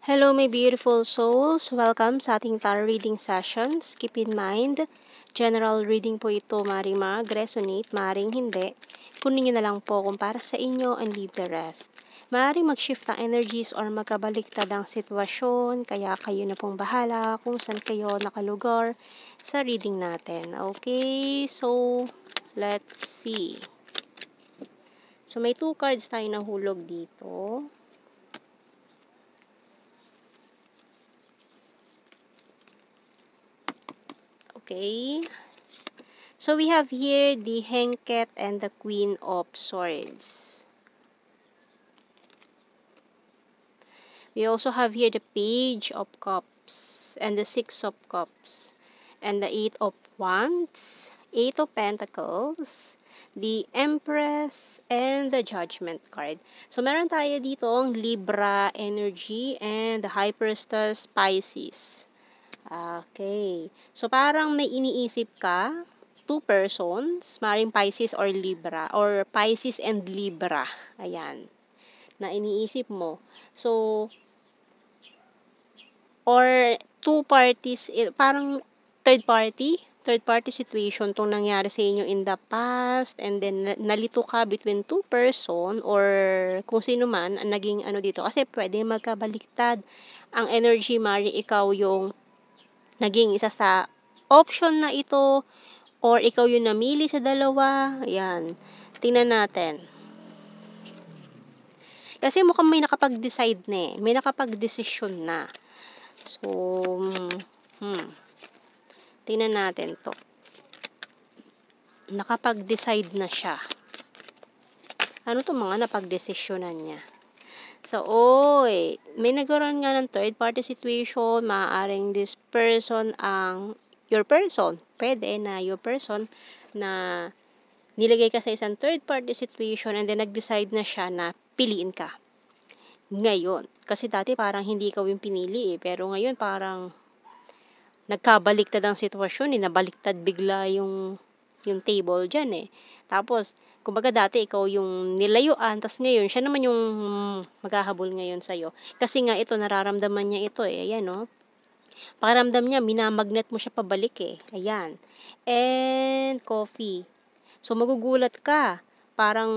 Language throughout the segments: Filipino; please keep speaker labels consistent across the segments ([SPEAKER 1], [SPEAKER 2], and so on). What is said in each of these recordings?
[SPEAKER 1] Hello, my beautiful souls. Welcome sa ating tarot reading sessions. Keep in mind, general reading po ito. Maring mag-resonate, maring hindi. Kunin nyo na lang po kung para sa inyo and leave the rest. Maring mag-shift ang energies or magkabaliktad ang sitwasyon, kaya kayo na pong bahala kung saan kayo nakalugar sa reading natin. Okay, so let's see. So may 2 cards tayo nahulog dito. Okay. So we have here the Hanged and the Queen of Swords. We also have here the Page of Cups and the Six of Cups and the Eight of Wands, Eight of Pentacles, the Empress, and the Judgment card. So meron tayo dito ang Libra energy and the High Priestess Pisces. Okay. So parang may iniisip ka, 2 persons, maring Pisces or Libra, or Pisces and Libra. Ayan. Na iniisip mo. So, or 2 parties, parang third party situation tong nangyari sa inyo in the past, and then nalito ka between 2 person or kung sino man ang naging ano dito. Kasi pwede magkabaliktad ang energy, mari ikaw yung naging isa sa option na ito or ikaw yung namili sa dalawa. Ayan. Tingnan natin. Kasi mukhang may nakapag-decide na eh. May nakapag-desisyon na. So, tingnan natin to. Nakapag-decide na siya. Ano to mga napag-desisyonan niya? So, may nagkaroon nga ng third party situation. Maaaring this person ang your person. Pwede na your person na nilagay ka sa isang third party situation and then nag-decide na siya na piliin ka. Ngayon. Kasi dati parang hindi ikaw yung pinili eh. Pero ngayon parang nagkabaliktad ang sitwasyon eh. Nabaliktad bigla yung table dyan eh. Tapos, kumbaga dati ikaw yung nilayuan, tas ngayon, siya naman yung maghahabol ngayon sa'yo. Kasi nga ito, nararamdaman niya ito eh. Ayan no. Pakiramdam niya, minamagnet mo siya pabalik eh. Ayan. And, coffee. So, magugulat ka. Parang,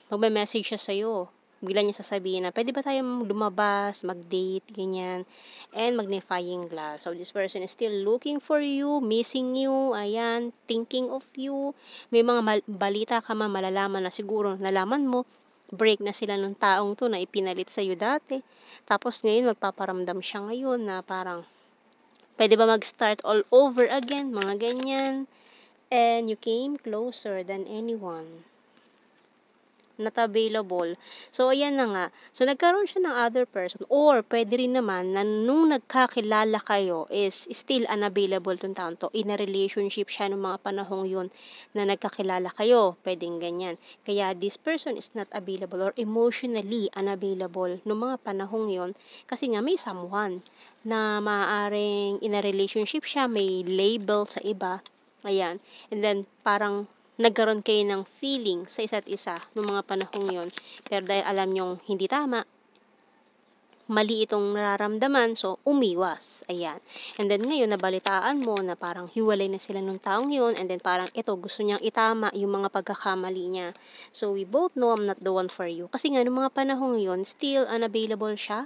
[SPEAKER 1] magme-message siya sa'yo. Bigla niya sasabihin na, pwede ba tayo lumabas, mag-date, ganyan, and magnifying glass. So, this person is still looking for you, missing you, ayan, thinking of you. May mga balita ka malalaman na siguro nalaman mo, break na sila ng taong to na ipinalit sa'yo dati. Tapos ngayon, magpaparamdam siya ngayon na parang, pwede ba mag-start all over again, mga ganyan. And you came closer than anyone. Not available. So, ayan na nga. So, nagkaroon siya ng other person. Or, pwede rin naman na nung nagkakilala kayo is still unavailable tong taon to. In a relationship siya nung mga panahong yun na nagkakilala kayo. Pwedeng ganyan. Kaya, this person is not available or emotionally unavailable nung mga panahong yun. Kasi nga, may someone na maaaring in a relationship siya, may label sa iba. Ayan. And then, parang nagkaroon kayo ng feeling sa isa't isa noong mga panahong yon. Pero dahil alam nyong hindi tama, mali itong nararamdaman, so umiwas. Ayan. And then ngayon, nabalitaan mo na parang hiwalay na sila nung taong yun, and then parang ito, gusto niyang itama yung mga pagkakamali niya. So we both know I'm not the one for you. Kasi nga, noong mga panahong yun, still unavailable siya.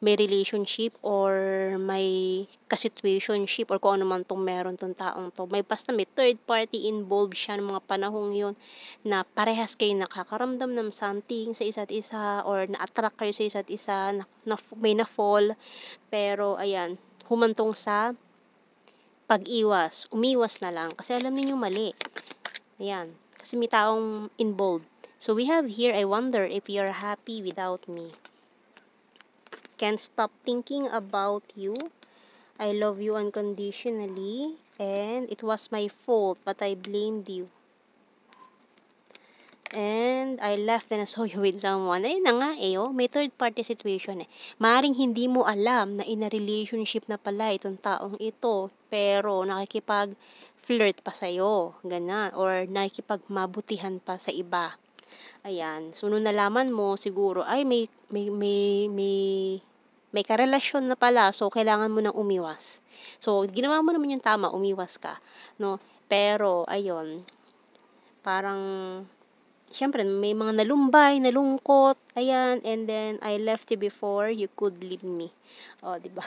[SPEAKER 1] May relationship or may ka-situationship or kung ano man tong meron tong taong to. May basta may third party involved siya ng mga panahong yun na parehas kayo nakakaramdam ng something sa isa't isa or na-attract kayo sa isa't isa, may na-fall. Pero ayan, humantong sa pag-iwas. Umiwas na lang kasi alam niyo mali. Ayan, kasi may taong involved. So we have here, I wonder if you're happy without me. Can't stop thinking about you. I love you unconditionally, and it was my fault, but I blamed you. And I left and I saw you with someone. Ayun na nga eh, may third party situation eh. Maring hindi mo alam na in a relationship na pala itong taong ito, pero nakikipag-flirt pa sa'yo, ganun, or nakikipagmabutihan pa sa iba. Ayan. So, nung nalaman mo, siguro, ay, may may karelasyon na pala, so kailangan mo ng umiwas. So, ginawa mo naman yung tama, umiwas ka, no? Pero, ayun, parang, siyempre, may mga nalumbay, nalungkot, ayan, and then, I left you before you could leave me. O, di ba?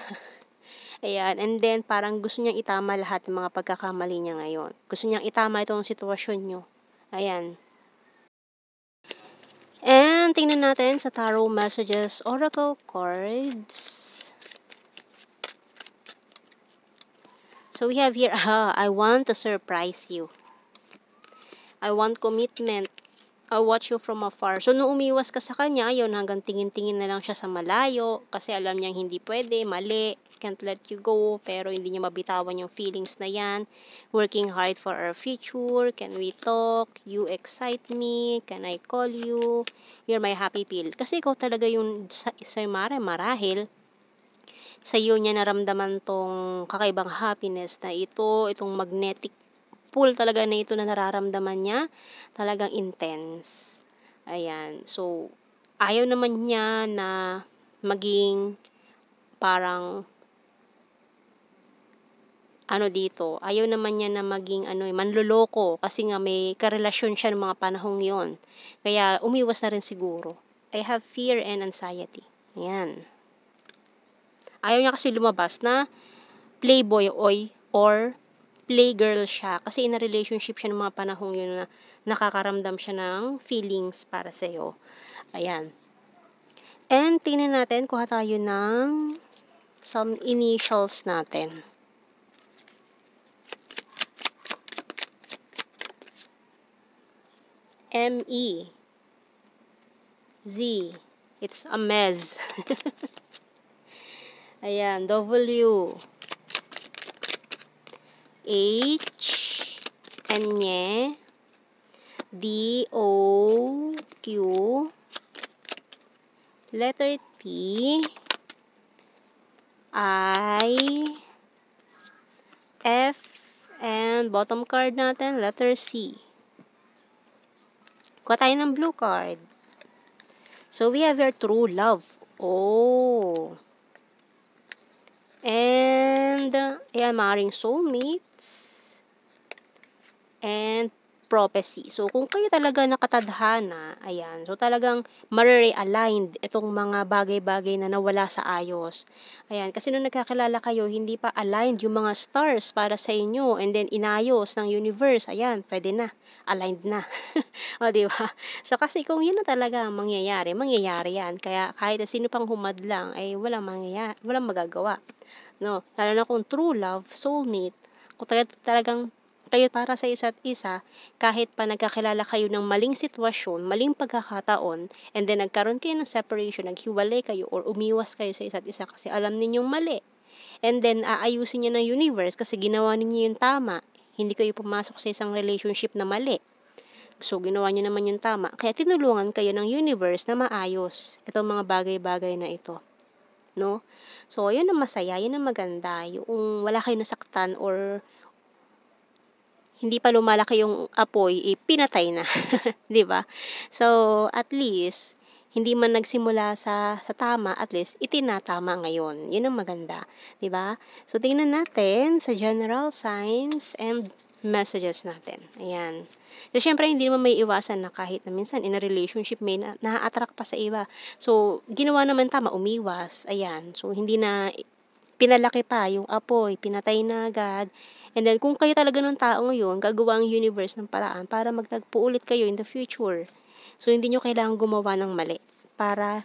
[SPEAKER 1] Ayan, and then, parang gusto niyang itama lahat ng mga pagkakamali niya ngayon. Gusto niyang itama itong sitwasyon niyo. Ayan. And, tingnan natin sa Tarot Messages Oracle Cards. So, we have here, I want to surprise you. I want commitment. I watch you from afar. So, nung umiwas ka sa kanya, ayun, hanggang tingin-tingin na lang siya sa malayo. Kasi alam niyang hindi pwede, mali, can't let you go. Pero hindi niya mabitawan yung feelings na yan. Working hard for our future. Can we talk? You excite me. Can I call you? You're my happy pill. Kasi ikaw talaga yung sa marahil sa iyo niya naramdaman tong kakaibang happiness na ito, itong magnetic pull talaga na ito na nararamdaman niya, talagang intense. Ayan. So, ayaw naman niya na maging parang dito, ayaw naman niya na maging manloloko kasi nga may karelasyon siya ng mga panahong yon. Kaya umiwas na rin siguro. I have fear and anxiety. Ayan. Ayaw niya kasi lumabas na playboy or playgirl siya. Kasi in a relationship siya ng mga panahong yun na nakakaramdam siya ng feelings para sa'yo. Ayan. And tingnan natin, kuha tayo ng some initials natin. M-E Z. It's a mess. Ayan. W H Enye D-O-Q letter T I F and bottom card natin letter C. Kuha tayo ng blue card. So we have your true love. Oh. And ayan, maaaring soulmates and prophecy. So, kung kayo talaga nakatadhana, ayan, so talagang mare-realigned itong mga bagay-bagay na nawala sa ayos. Ayan, kasi nung nagkakilala kayo, hindi pa aligned yung mga stars para sa inyo, and then inayos ng universe, ayan, pwede na, aligned na. O, di ba? So, kasi kung yun na talaga ang mangyayari yan. Kaya kahit na sino pang humadlang, ay walang magagawa. No? Lalo na kung true love, soulmate, kung talagang kayo para sa isa't isa, kahit pa nagkakilala kayo ng maling sitwasyon, maling pagkakataon, and then nagkaroon kayo ng separation, naghiwalay kayo, or umiwas kayo sa isa't isa kasi alam ninyong mali. And then, aayusin niya ng universe kasi ginawa ninyo yung tama. Hindi kayo pumasok sa isang relationship na mali. So, ginawa niyo naman yung tama. Kaya tinulungan kayo ng universe na maayos itong mga bagay-bagay na ito. No? So, yun ang masaya, yun ang maganda. Yung wala kayo nasaktan or hindi pa lumalaki yung apoy, pinatay na. 'Di ba? So, at least, hindi man nagsimula sa tama, at least, itinatama ngayon. Yun ang maganda. 'Di ba? So, tingnan natin sa general signs and messages natin. Ayan. So, syempre, hindi naman may iwasan na kahit na minsan in a relationship may na-attract pa sa iba. So, ginawa naman tama, umiwas. Ayan. So, hindi na pinalaki pa yung apoy, pinatay na agad. And then, kung kayo talaga ng taong yun, gagawa ang universe ng paraan para magtagpo ulit kayo in the future. So, hindi nyo kailangan gumawa ng mali para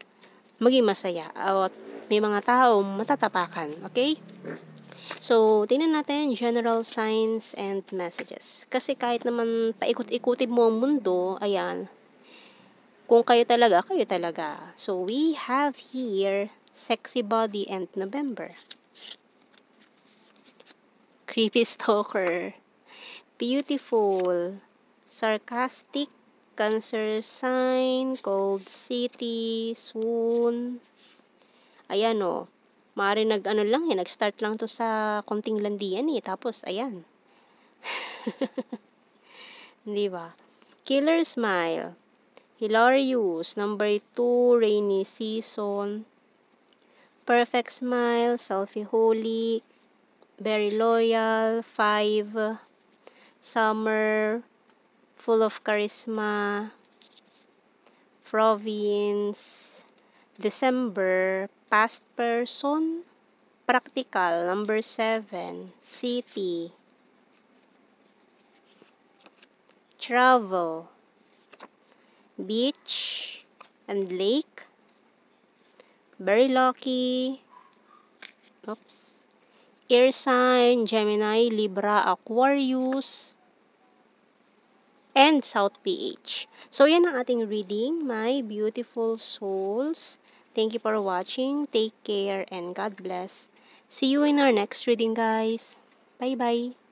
[SPEAKER 1] maging masaya. At may mga taong matatapakan. Okay? So, tingnan natin general signs and messages. Kasi kahit naman paikot-ikutin mo ang mundo, ayan, kung kayo talaga, kayo talaga. So, we have here sexy body and November. Creepy stalker, beautiful, sarcastic, Cancer sign, cold city, swoon. Ayan o. Maaari nag-start lang to sa konting landian tapos ayan. Di ba? Killer smile, hilarious, number 2, rainy season, Perfect smile, selfie-holic, very loyal, 5, summer, full of charisma, province, December, past person, practical, number 7, city, travel, beach, and lake, very lucky, oops, air sign, Gemini, Libra, Aquarius, and South PH. So, yan ang ating reading, my beautiful souls. Thank you for watching. Take care and God bless. See you in our next reading, guys. Bye-bye.